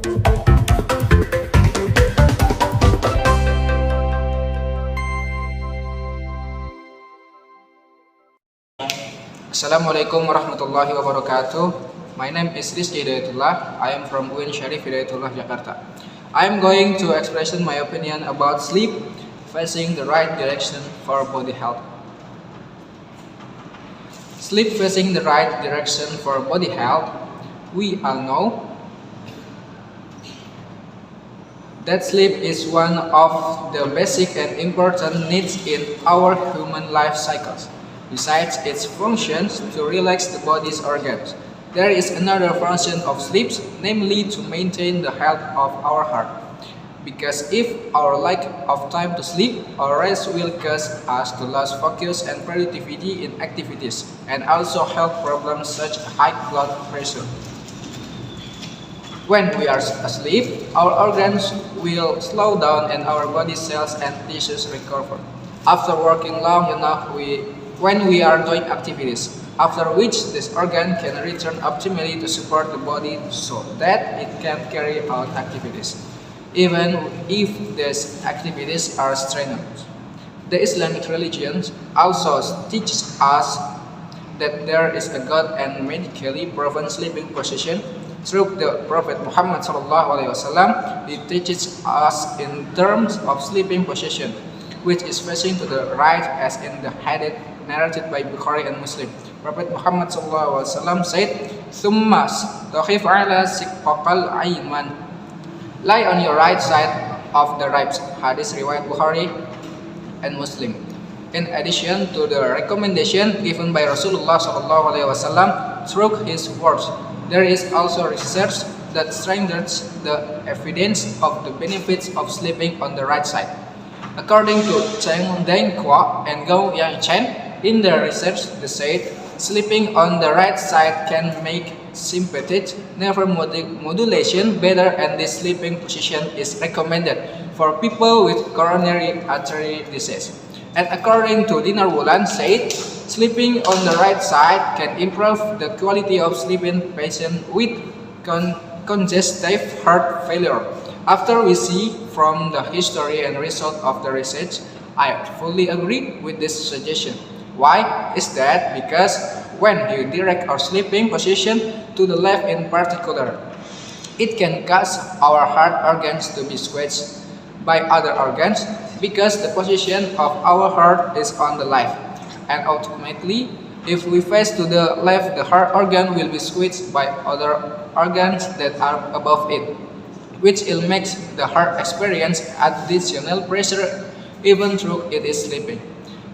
Assalamualaikum warahmatullahi wabarakatuh. My name is Rizky Hidayatullah. I am from UIN Syarif Hidayatullah, Jakarta. I am going to express my opinion about sleep facing the right direction for body health. Sleep facing the right direction for body health. We all know that sleep is one of the basic and important needs in our human life cycles. Besides its functions to relax the body's organs, there is another function of sleep, namely to maintain the health of our heart. Because if our lack of time to sleep or rest will cause us to lose focus and productivity in activities, and also health problems such as high blood pressure. When we are asleep, our organs will slow down and our body cells and tissues recover. After working long enough, when we are doing activities, after which this organ can return optimally to support the body so that it can carry out activities, even if these activities are strenuous. The Islamic religion also teaches us that there is a God and medically proven sleeping position. Through the Prophet Muhammad SAW, he teaches us in terms of sleeping position, which is facing to the right as in the hadith narrated by Bukhari and Muslim. Prophet Muhammad SAW said, "Thumma taqif ala siqaqal ayman." Lie on your right side of the ribs. Hadith riwayat Bukhari and Muslim. In addition to the recommendation given by Rasulullah SAW through his words, there is also research that strengthens the evidence of the benefits of sleeping on the right side. According to Cheng Deng Kwa and Gao Yang Chen, in their research, they said sleeping on the right side can make sympathetic nerve modulation better, and this sleeping position is recommended for people with coronary artery disease. And according to Dinar Wulan said, sleeping on the right side can improve the quality of sleeping patients with congestive heart failure. After we see from the history and result of the research, I fully agree with this suggestion. Why is that? Because when you direct our sleeping position to the left in particular, it can cause our heart organs to be squeezed by other organs because the position of our heart is on the left. And ultimately, if we face to the left, the heart organ will be squeezed by other organs that are above it, which will make the heart experience additional pressure even though it is sleeping.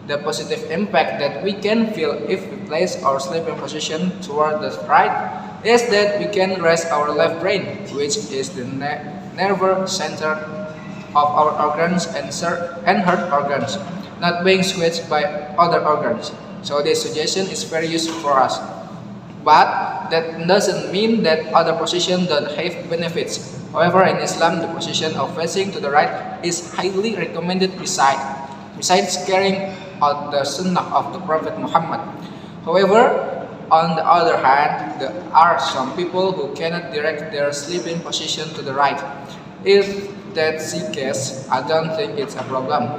The positive impact that we can feel if we place our sleeping position toward the right is that we can rest our left brain, which is the nerve center of our organs and heart organs, not being squeezed by other organs. So this suggestion is very useful for us. But that doesn't mean that other positions don't have benefits. However, in Islam, the position of facing to the right is highly recommended besides carrying out the sunnah of the Prophet Muhammad. However, on the other hand, there are some people who cannot direct their sleeping position to the right. If that's the case, I don't think it's a problem,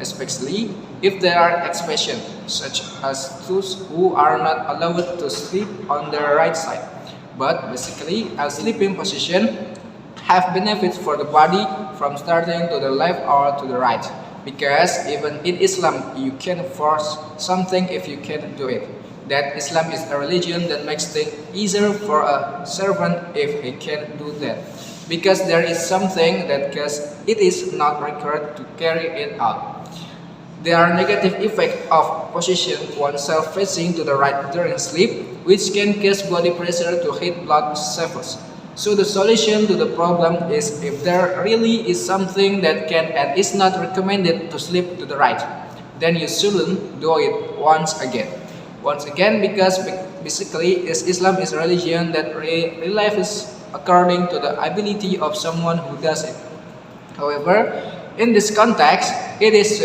especially if there are exceptions, such as those who are not allowed to sleep on their right side. But basically, a sleeping position have benefits for the body from starting to the left or to the right. Because even in Islam, you can force something if you can't do it. That Islam is a religion that makes things easier for a servant if he can do that. Because there is something that it is not required to carry it out. There are negative effects of position oneself facing to the right during sleep, which can cause body pressure to hit blood vessels. So the solution to the problem is, if there really is something that can and is not recommended to sleep to the right, then you shouldn't do it once again. Because basically Islam is a religion that relies according to the ability of someone who does it. However, in this context, it is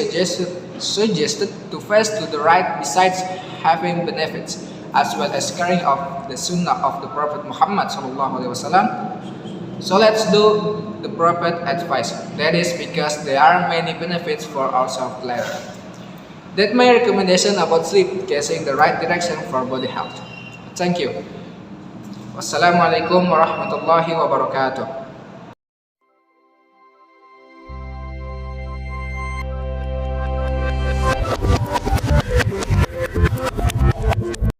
suggested to face to the right besides having benefits, as well as carrying out the sunnah of the Prophet Muhammad SAW. So let's do the Prophet advice. That is because there are many benefits for our self-pleasure. That's my recommendation about sleep, guessing the right direction for body health. Thank you. Wassalamualaikum warahmatullahi wabarakatuh.